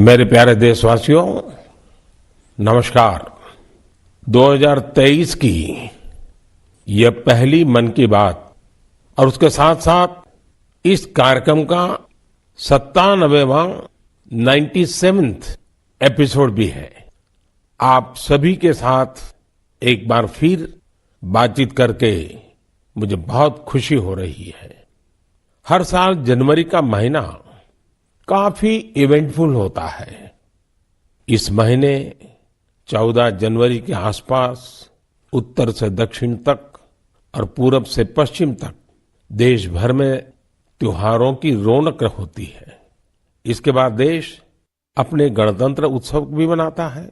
मेरे प्यारे देशवासियों, नमस्कार। 2023 की यह पहली मन की बात और उसके साथ साथ इस कार्यक्रम का 97वां 97th एपिसोड भी है। आप सभी के साथ एक बार फिर बातचीत करके मुझे बहुत खुशी हो रही है। हर साल जनवरी का महीना काफी इवेंटफुल होता है। इस महीने 14 जनवरी के आसपास उत्तर से दक्षिण तक और पूरब से पश्चिम तक देश भर में त्योहारों की रौनक होती है। इसके बाद देश अपने गणतंत्र उत्सव भी मनाता है।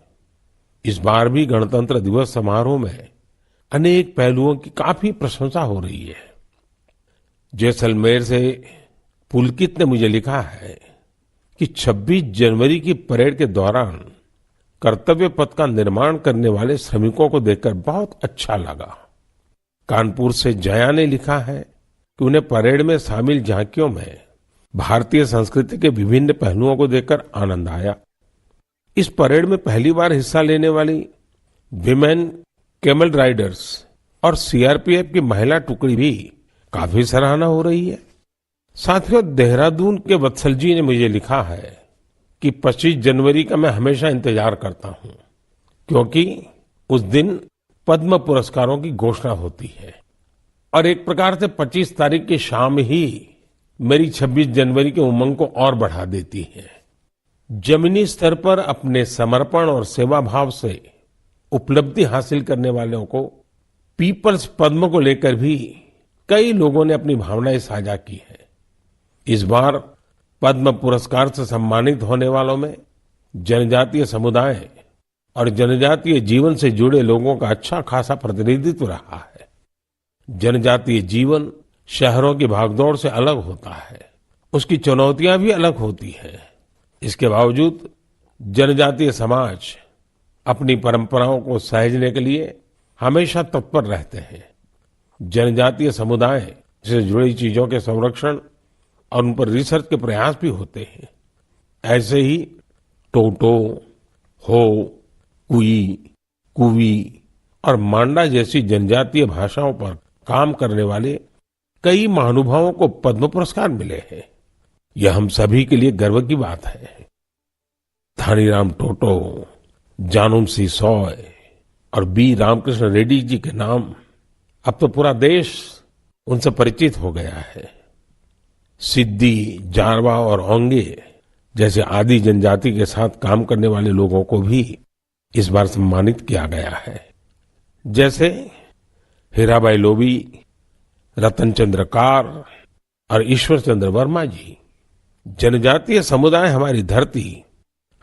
इस बार भी गणतंत्र दिवस समारोह में अनेक पहलुओं की काफी प्रशंसा हो रही है। जैसलमेर से पुलकित ने मुझे लिखा है कि 26 जनवरी की परेड के दौरान कर्तव्य पथ का निर्माण करने वाले श्रमिकों को देखकर बहुत अच्छा लगा। कानपुर से जया ने लिखा है कि उन्हें परेड में शामिल झांकियों में भारतीय संस्कृति के विभिन्न पहलुओं को देखकर आनंद आया। इस परेड में पहली बार हिस्सा लेने वाली विमेन कैमल राइडर्स और सीआरपीएफ की महिला टुकड़ी भी काफी सराहना हो रही है। साथियों, देहरादून के वत्सल जी ने मुझे लिखा है कि 25 जनवरी का मैं हमेशा इंतजार करता हूं, क्योंकि उस दिन पद्म पुरस्कारों की घोषणा होती है और एक प्रकार से 25 तारीख की शाम ही मेरी 26 जनवरी के उमंग को और बढ़ा देती है। जमीनी स्तर पर अपने समर्पण और सेवा भाव से उपलब्धि हासिल करने वालों को पीपल्स पद्म को लेकर भी कई लोगों ने अपनी भावनाएं साझा की है। इस बार पद्म पुरस्कार से सम्मानित होने वालों में जनजातीय समुदाय और जनजातीय जीवन से जुड़े लोगों का अच्छा खासा प्रतिनिधित्व रहा है। जनजातीय जीवन शहरों की भागदौड़ से अलग होता है, उसकी चुनौतियां भी अलग होती हैं। इसके बावजूद जनजातीय समाज अपनी परंपराओं को सहेजने के लिए हमेशा तत्पर रहते हैं। जनजातीय समुदाय से जुड़ी चीजों के संरक्षण और उन पर रिसर्च के प्रयास भी होते हैं। ऐसे ही टोटो, हो, कुई, कुवी और मांडा जैसी जनजातीय भाषाओं पर काम करने वाले कई महानुभावों को पद्म पुरस्कार मिले हैं। यह हम सभी के लिए गर्व की बात है। धानीराम टोटो, जानूम सी सॉय और बी रामकृष्ण रेड्डी जी के नाम अब तो पूरा देश उनसे परिचित हो गया है। सिद्दी, जारवा और ओंगे जैसे आदि जनजाति के साथ काम करने वाले लोगों को भी इस बार सम्मानित किया गया है। जैसे हीराबाई लोबी, रतन चंद्र कार और ईश्वर चंद्र वर्मा जी। जनजातीय समुदाय हमारी धरती,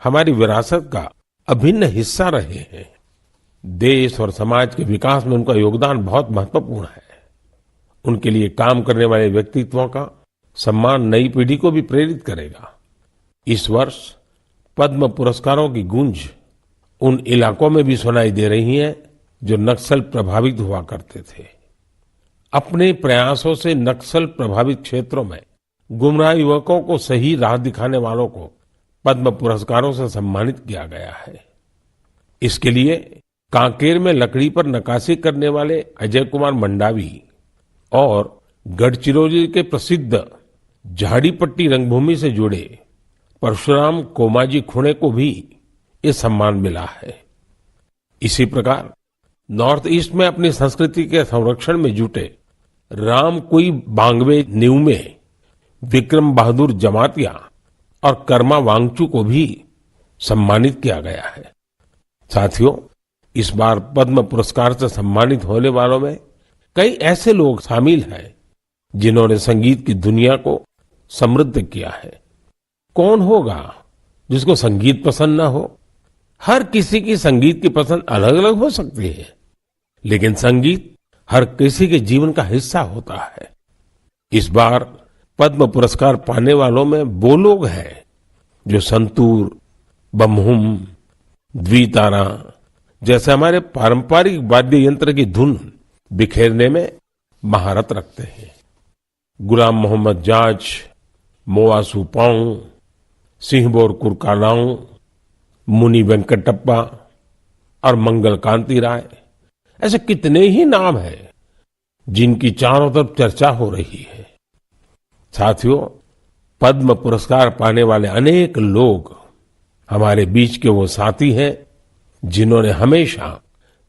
हमारी विरासत का अभिन्न हिस्सा रहे हैं। देश और समाज के विकास में उनका योगदान बहुत महत्वपूर्ण है। उनके लिए काम करने वाले व्यक्तित्वों का सम्मान नई पीढ़ी को भी प्रेरित करेगा। इस वर्ष पद्म पुरस्कारों की गूंज उन इलाकों में भी सुनाई दे रही है जो नक्सल प्रभावित हुआ करते थे। अपने प्रयासों से नक्सल प्रभावित क्षेत्रों में गुमराह युवकों को सही राह दिखाने वालों को पद्म पुरस्कारों से सम्मानित किया गया है। इसके लिए कांकेर में लकड़ी पर नक्काशी करने वाले अजय कुमार मंडावी और गढ़चिरौली के प्रसिद्ध झाड़ीपट्टी रंगभूमि से जुड़े परशुराम कोमाजी खुणे को भी ये सम्मान मिला है। इसी प्रकार नॉर्थ ईस्ट में अपनी संस्कृति के संरक्षण में जुटे राम कुई बांगवे न्यूमे, विक्रम बहादुर जमातिया और कर्मा वांगचू को भी सम्मानित किया गया है। साथियों, इस बार पद्म पुरस्कार से सम्मानित होने वालों में कई ऐसे लोग शामिल हैं जिन्होंने संगीत की दुनिया को समृद्ध किया है। कौन होगा जिसको संगीत पसंद ना हो? हर किसी की संगीत की पसंद अलग अलग हो सकती है, लेकिन संगीत हर किसी के जीवन का हिस्सा होता है। इस बार पद्म पुरस्कार पाने वालों में वो लोग हैं जो संतूर, बमहुम, द्वितारा जैसे हमारे पारंपरिक वाद्य यंत्र की धुन बिखेरने में महारत रखते हैं। गुलाम मोहम्मद जाज, मोआ सुपाऊ, सिंहबोर कुरकालाऊ, मुनि वेंकटप्पा और मंगल कांति राय, ऐसे कितने ही नाम हैं जिनकी चारों तरफ चर्चा हो रही है। साथियों, पद्म पुरस्कार पाने वाले अनेक लोग हमारे बीच के वो साथी हैं जिन्होंने हमेशा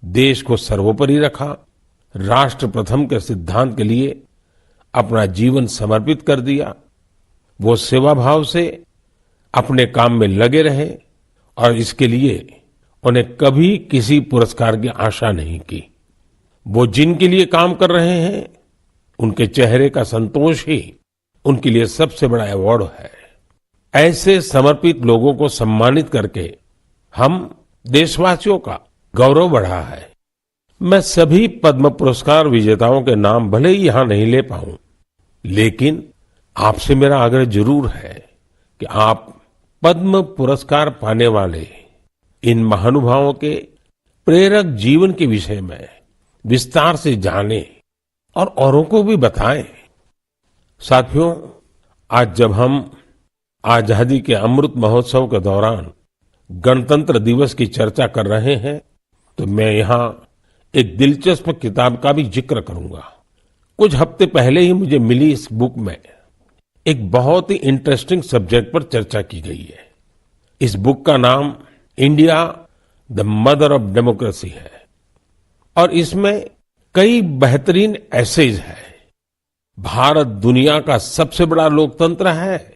देश को सर्वोपरि रखा, राष्ट्र प्रथम के सिद्धांत के लिए अपना जीवन समर्पित कर दिया। वो सेवा भाव से अपने काम में लगे रहे और इसके लिए उन्हें कभी किसी पुरस्कार की आशा नहीं की। वो जिनके लिए काम कर रहे हैं उनके चेहरे का संतोष ही उनके लिए सबसे बड़ा अवार्ड है। ऐसे समर्पित लोगों को सम्मानित करके हम देशवासियों का गौरव बढ़ा है। मैं सभी पद्म पुरस्कार विजेताओं के नाम भले ही यहां नहीं ले पाऊं, लेकिन आपसे मेरा आग्रह जरूर है कि आप पद्म पुरस्कार पाने वाले इन महानुभावों के प्रेरक जीवन के विषय में विस्तार से जानें और औरों को भी बताएं। साथियों, आज जब हम आजादी के अमृत महोत्सव के दौरान गणतंत्र दिवस की चर्चा कर रहे हैं, तो मैं यहाँ एक दिलचस्प किताब का भी जिक्र करूंगा। कुछ हफ्ते पहले ही मुझे मिली इस बुक में एक बहुत ही इंटरेस्टिंग सब्जेक्ट पर चर्चा की गई है। इस बुक का नाम India the mother of democracy है और इसमें कई बेहतरीन एसेज है। भारत दुनिया का सबसे बड़ा लोकतंत्र है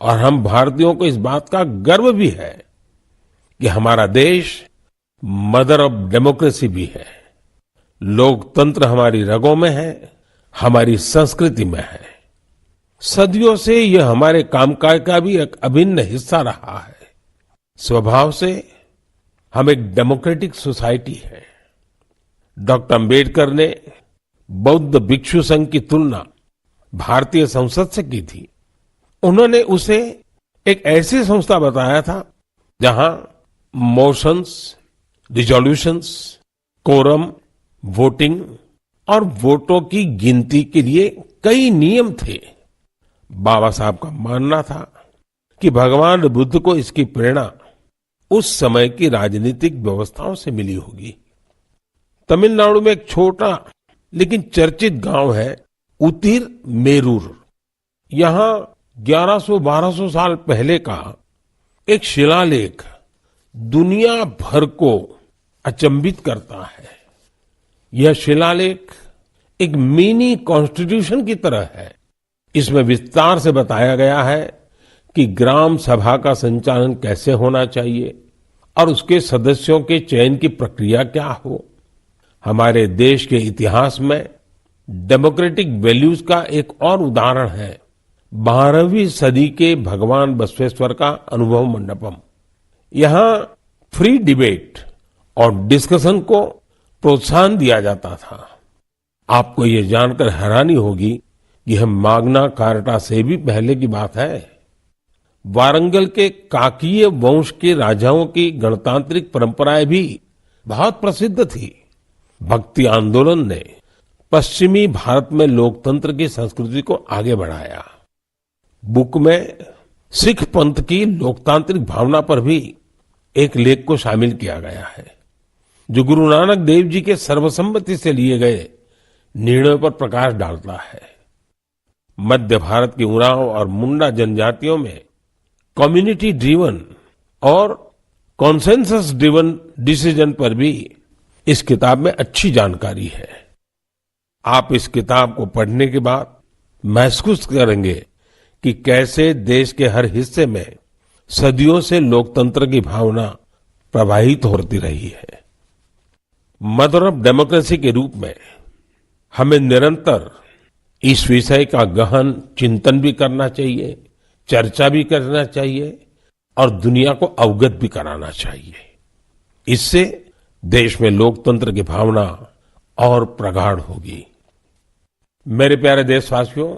और हम भारतीयों को इस बात का गर्व भी है कि हमारा देश मदर ऑफ डेमोक्रेसी भी है। लोकतंत्र हमारी रगों में है, हमारी संस्कृति में है। सदियों से यह हमारे कामकाज का भी एक अभिन्न हिस्सा रहा है। स्वभाव से हम एक डेमोक्रेटिक सोसाइटी है। डॉक्टर अंबेडकर ने बौद्ध भिक्षु संघ की तुलना भारतीय संसद से की थी। उन्होंने उसे एक ऐसी संस्था बताया था जहां मोशंस, रिजोल्यूशंस, कोरम, वोटिंग और वोटों की गिनती के लिए कई नियम थे। बाबा साहब का मानना था कि भगवान बुद्ध को इसकी प्रेरणा उस समय की राजनीतिक व्यवस्थाओं से मिली होगी। तमिलनाडु में एक छोटा लेकिन चर्चित गांव है उतिर मेरूर। यहां 1100-1200 साल पहले का एक शिलालेख दुनिया भर को अचंभित करता है। यह शिलालेख एक मिनी कॉन्स्टिट्यूशन की तरह है। इसमें विस्तार से बताया गया है कि ग्राम सभा का संचालन कैसे होना चाहिए और उसके सदस्यों के चयन की प्रक्रिया क्या हो। हमारे देश के इतिहास में डेमोक्रेटिक वैल्यूज का एक और उदाहरण है 12वीं सदी के भगवान बसवेश्वर का अनुभव मंडपम। यहाँ फ्री डिबेट और डिस्कशन को प्रोत्साहन दिया जाता था। आपको ये जानकर हैरानी होगी कि यह माग्ना कार्टा से भी पहले की बात है। वारंगल के काकीय वंश के राजाओं की गणतांत्रिक परंपराएं भी बहुत प्रसिद्ध थी। भक्ति आंदोलन ने पश्चिमी भारत में लोकतंत्र की संस्कृति को आगे बढ़ाया। बुक में सिख पंथ की लोकतांत्रिक भावना पर भी एक लेख को शामिल किया गया है, जो गुरु नानक देव जी के सर्वसम्मति से लिए गए निर्णयों पर प्रकाश डालता है। मध्य भारत की उरांव और मुंडा जनजातियों में कम्युनिटी ड्रिवन और कॉन्सेंसस ड्रिवन डिसीजन पर भी इस किताब में अच्छी जानकारी है। आप इस किताब को पढ़ने के बाद महसूस करेंगे कि कैसे देश के हर हिस्से में सदियों से लोकतंत्र की भावना प्रवाहित होती रही है। मदर ऑफ डेमोक्रेसी के रूप में हमें निरंतर इस विषय का गहन चिंतन भी करना चाहिए, चर्चा भी करना चाहिए और दुनिया को अवगत भी कराना चाहिए। इससे देश में लोकतंत्र की भावना और प्रगाढ़ होगी। मेरे प्यारे देशवासियों,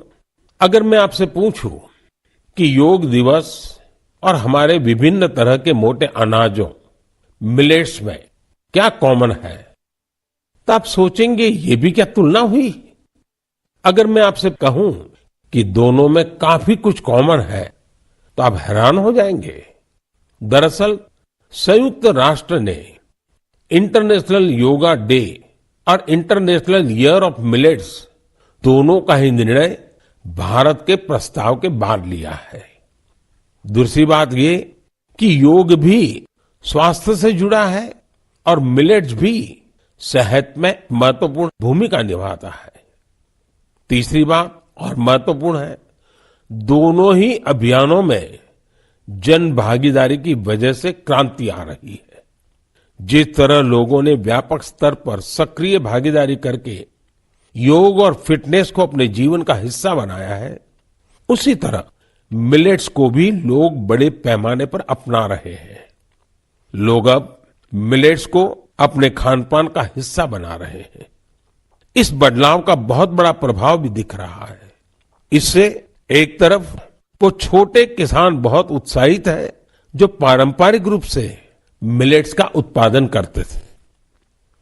अगर मैं आपसे पूछूं कि योग दिवस और हमारे विभिन्न तरह के मोटे अनाजों मिलेट्स में क्या कॉमन है, तो आप सोचेंगे ये भी क्या तुलना हुई। अगर मैं आपसे कहूं कि दोनों में काफी कुछ कॉमन है, तो आप हैरान हो जाएंगे। दरअसल संयुक्त राष्ट्र ने इंटरनेशनल योगा डे और इंटरनेशनल ईयर ऑफ मिलेट्स दोनों का ही निर्णय भारत के प्रस्ताव के बाद लिया है। दूसरी बात ये कि योग भी स्वास्थ्य से जुड़ा है और मिलेट्स भी सेहत में महत्वपूर्ण भूमिका निभाता है। तीसरी बात और महत्वपूर्ण है, दोनों ही अभियानों में जन भागीदारी की वजह से क्रांति आ रही है। जिस तरह लोगों ने व्यापक स्तर पर सक्रिय भागीदारी करके योग और फिटनेस को अपने जीवन का हिस्सा बनाया है, उसी तरह मिलेट्स को भी लोग बड़े पैमाने पर अपना रहे हैं। लोग अब मिलेट्स को अपने खानपान का हिस्सा बना रहे हैं। इस बदलाव का बहुत बड़ा प्रभाव भी दिख रहा है। इससे एक तरफ वो छोटे किसान बहुत उत्साहित हैं जो पारंपरिक रूप से मिलेट्स का उत्पादन करते थे।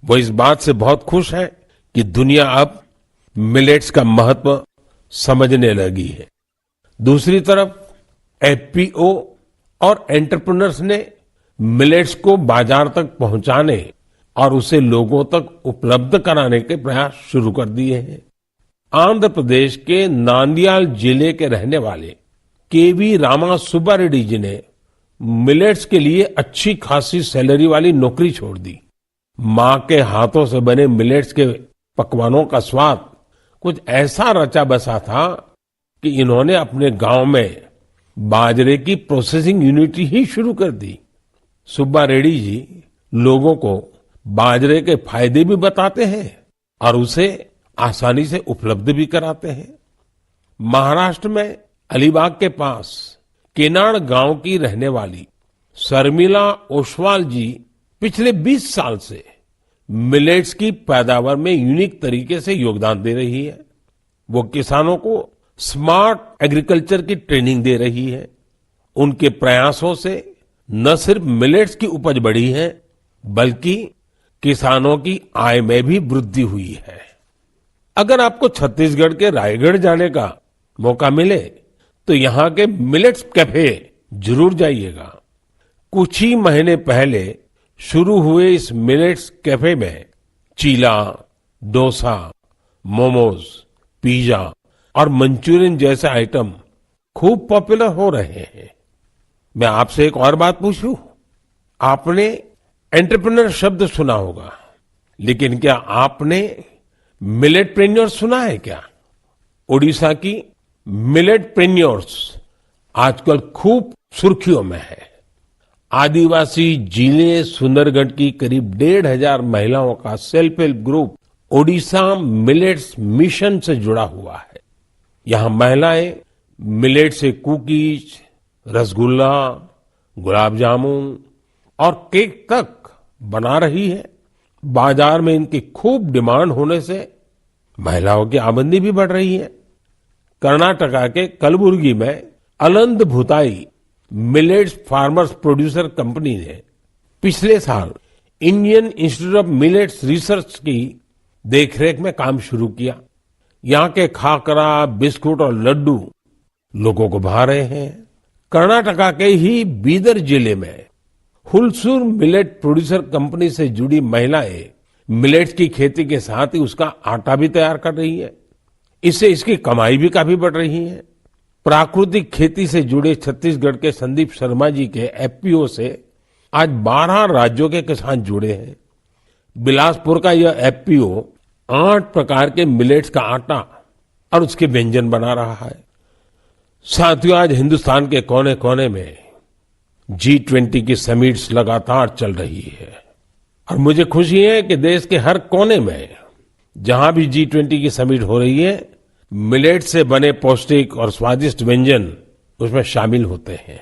वो इस बात से बहुत खुश हैं कि दुनिया अब मिलेट्स का महत्व समझने लगी है। दूसरी तरफ एफपीओ और एंटरप्रेन्योर्स ने मिलेट्स को बाजार तक पहुंचाने और उसे लोगों तक उपलब्ध कराने के प्रयास शुरू कर दिए हैं। आंध्र प्रदेश के नांदयाल जिले के रहने वाले केवी रामा सुब्बा रेड्डी जी ने मिलेट्स के लिए अच्छी खासी सैलरी वाली नौकरी छोड़ दी। मां के हाथों से बने मिलेट्स के पकवानों का स्वाद कुछ ऐसा रचा बसा था कि इन्होंने अपने गांव में बाजरे की प्रोसेसिंग यूनिट ही शुरू कर दी। सुब्बा रेड्डी जी लोगों को बाजरे के फायदे भी बताते हैं और उसे आसानी से उपलब्ध भी कराते हैं। महाराष्ट्र में अलीबाग के पास केनाड गांव की रहने वाली शर्मिला ओसवाल जी पिछले 20 साल से मिलेट्स की पैदावार में यूनिक तरीके से योगदान दे रही है। वो किसानों को स्मार्ट एग्रीकल्चर की ट्रेनिंग दे रही है। उनके प्रयासों से न सिर्फ मिलेट्स की उपज बढ़ी है, बल्कि किसानों की आय में भी वृद्धि हुई है। अगर आपको छत्तीसगढ़ के रायगढ़ जाने का मौका मिले तो यहाँ के मिलेट्स कैफे जरूर जाइएगा। कुछ ही महीने पहले शुरू हुए इस मिलेट्स कैफे में चीला, डोसा, मोमोज, पिज्जा और मंचूरियन जैसे आइटम खूब पॉपुलर हो रहे हैं। मैं आपसे एक और बात पूछूं, आपने एंटरप्रेन्योर शब्द सुना होगा, लेकिन क्या आपने मिलेटप्रेन्योर सुना है क्या? ओडिशा की मिलेटप्रेन्योर्स आजकल खूब सुर्खियों में है। आदिवासी जिले सुंदरगढ़ की करीब 1,500 महिलाओं का self help group Odisha millets mission से जुड़ा हुआ है। यहाँ महिलाएं मिलेट से कुकीज, रसगुल्ला, गुलाब जामुन और केक तक बना रही है। बाजार में इनकी खूब डिमांड होने से महिलाओं की आमदनी भी बढ़ रही है। कर्नाटका के कलबुर्गी में Aland Bhutai millets farmers producer company ने पिछले साल Indian institute of millets research की देखरेख में काम शुरू किया। यहाँ के खाकरा, बिस्कुट और लड्डू लोगों को भा रहे हैं। कर्नाटका के ही बीदर जिले में हुलसूर मिलेट प्रोड्यूसर कंपनी से जुड़ी महिलाएं मिलेट्स की खेती के साथ ही उसका आटा भी तैयार कर रही है। इससे इसकी कमाई भी काफी बढ़ रही है। प्राकृतिक खेती से जुड़े छत्तीसगढ़ के संदीप शर्मा जी के एफपीओ से आज 12 राज्यों के किसान जुड़े हैं। बिलासपुर का यह एफपीओ 8 प्रकार के मिलेट्स का आटा और उसके व्यंजन बना रहा है। साथियों, आज हिंदुस्तान के कोने कोने में G20 की समिट्स लगातार चल रही है और मुझे खुशी है कि देश के हर कोने में जहां भी G20 की समिट हो रही है, मिलेट से बने पौष्टिक और स्वादिष्ट व्यंजन उसमें शामिल होते हैं।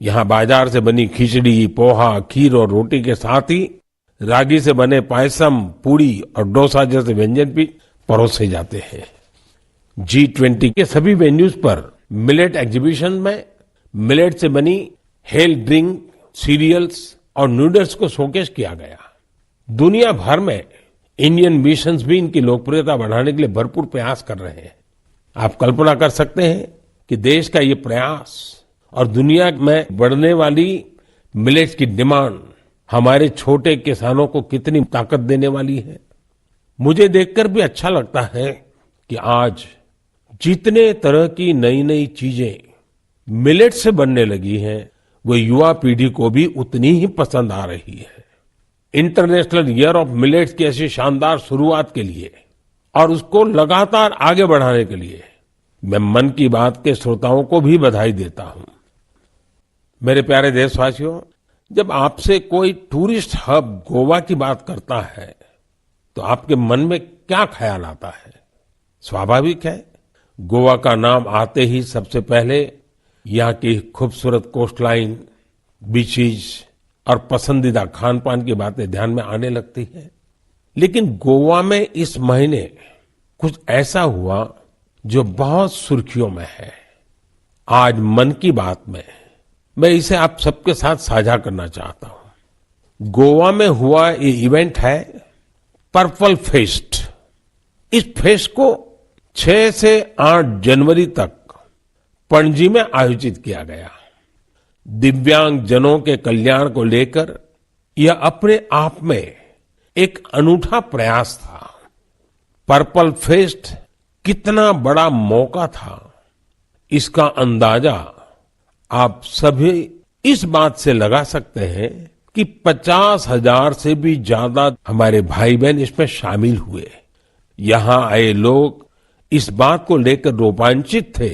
यहाँ बाजार से बनी खिचड़ी, पोहा, खीर और रोटी के साथ ही रागी से बने पायसम, पूड़ी और डोसा जैसे व्यंजन भी परोसे जाते हैं। G20 के सभी वेन्यूज पर मिलेट एग्जीबिशन में मिलेट से बनी हेल्थ ड्रिंक, सीरियल्स और नूडल्स को शोकेस किया गया। दुनिया भर में इंडियन मिशंस भी इनकी लोकप्रियता बढ़ाने के लिए भरपूर प्रयास कर रहे हैं। आप कल्पना कर सकते हैं कि देश का ये प्रयास और दुनिया में बढ़ने वाली मिलेट्स की डिमांड हमारे छोटे किसानों को कितनी ताकत देने वाली है। मुझे देखकर भी अच्छा लगता है कि आज जितने तरह की नई नई चीजें मिलेट से बनने लगी हैं, वो युवा पीढ़ी को भी उतनी ही पसंद आ रही है। इंटरनेशनल ईयर ऑफ मिलेट्स की ऐसी शानदार शुरुआत के लिए और उसको लगातार आगे बढ़ाने के लिए मैं मन की बात के श्रोताओं को भी बधाई देता हूं। मेरे प्यारे देशवासियों, जब आपसे कोई टूरिस्ट हब गोवा की बात करता है तो आपके मन में क्या ख्याल आता है? स्वाभाविक है, गोवा का नाम आते ही सबसे पहले यहाँ की खूबसूरत कोस्टलाइन, बीचेस और पसंदीदा खान पान की बातें ध्यान में आने लगती है। लेकिन गोवा में इस महीने कुछ ऐसा हुआ जो बहुत सुर्खियों में है। आज मन की बात में मैं इसे आप सबके साथ साझा करना चाहता हूं। गोवा में हुआ ये इवेंट है पर्पल फेस्ट। इस फेस्ट को 6 से 8 जनवरी तक पणजी में आयोजित किया गया। दिव्यांग जनों के कल्याण को लेकर यह अपने आप में एक अनूठा प्रयास था। पर्पल फेस्ट कितना बड़ा मौका था, इसका अंदाजा आप सभी इस बात से लगा सकते हैं कि 50,000 से भी ज्यादा हमारे भाई बहन इसमें शामिल हुए। यहां आए लोग इस बात को लेकर रोमांचित थे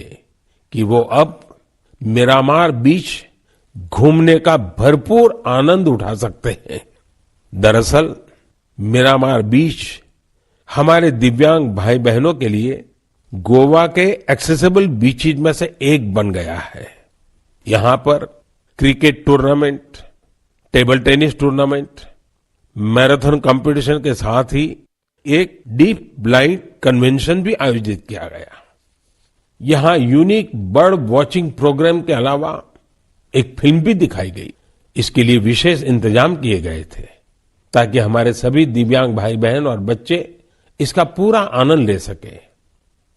कि वो अब मिरामार बीच घूमने का भरपूर आनंद उठा सकते हैं। दरअसल मिरामार बीच हमारे दिव्यांग भाई बहनों के लिए गोवा के एक्सेसिबल बीचेज में से एक बन गया है। यहां पर cricket tournament, table tennis tournament, marathon competition के साथ ही एक डीप ब्लाइंड कन्वेंशन भी आयोजित किया गया। यहां यूनिक बर्ड वॉचिंग प्रोग्राम के अलावा एक फिल्म भी दिखाई गई। इसके लिए विशेष इंतजाम किए गए थे ताकि हमारे सभी दिव्यांग भाई बहन और बच्चे इसका पूरा आनंद ले सके।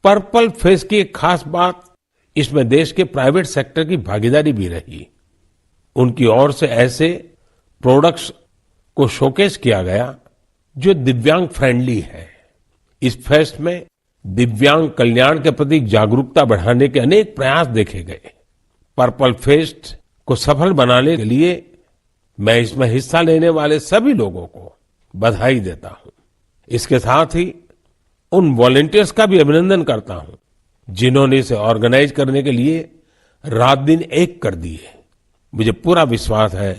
पर्पल फेस्ट की एक खास बात इसमें देश के प्राइवेट सेक्टर की भागीदारी भी रही। उनकी ओर से ऐसे प्रोडक्ट्स को शोकेस किया गया जो दिव्यांग फ्रेंडली है। इस फेस्ट में दिव्यांग कल्याण के प्रति जागरूकता बढ़ाने के अनेक प्रयास देखे गए। पर्पल फेस्ट को सफल बनाने के लिए मैं इसमें हिस्सा लेने वाले सभी लोगों को बधाई देता हूं। इसके साथ ही उन वॉलंटियर्स का भी अभिनंदन करता हूं जिन्होंने इसे ऑर्गेनाइज करने के लिए रात दिन एक कर दिए। मुझे पूरा विश्वास है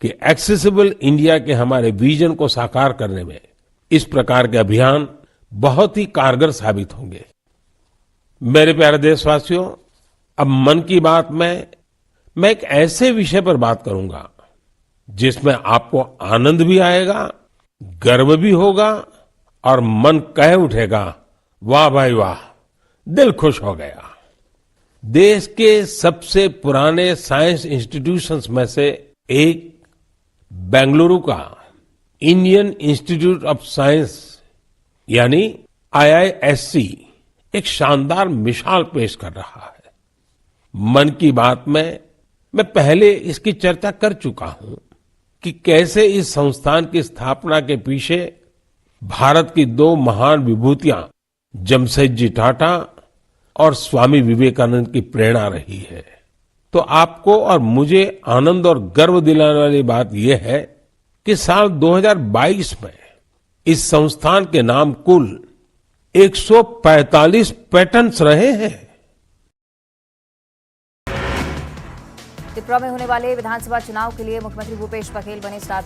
कि एक्सेसिबल इंडिया के हमारे विजन को साकार करने में इस प्रकार के अभियान बहुत ही कारगर साबित होंगे। मेरे प्यारे देशवासियों, अब मन की बात में मैं एक ऐसे विषय पर बात करूंगा जिसमें आपको आनंद भी आएगा, गर्व भी होगा और मन कह उठेगा, वाह भाई वाह, दिल खुश हो गया। देश के सबसे पुराने साइंस इंस्टीट्यूशंस में से एक बेंगलुरु का इंडियन इंस्टीट्यूट ऑफ साइंस यानी IISc एक शानदार मिसाल पेश कर रहा है। मन की बात में मैं पहले इसकी चर्चा कर चुका हूं कि कैसे इस संस्थान की स्थापना के पीछे भारत की 2 महान विभूतियां जमशेदजी टाटा और स्वामी विवेकानंद की प्रेरणा रही है। तो आपको और मुझे आनंद और गर्व दिलाने वाली बात यह है कि साल 2022 में इस संस्थान के नाम कुल 145 पेटेंट्स रहे हैं। त्रिपुरा में होने वाले विधानसभा चुनाव के लिए मुख्यमंत्री भूपेश बघेल बने स्टार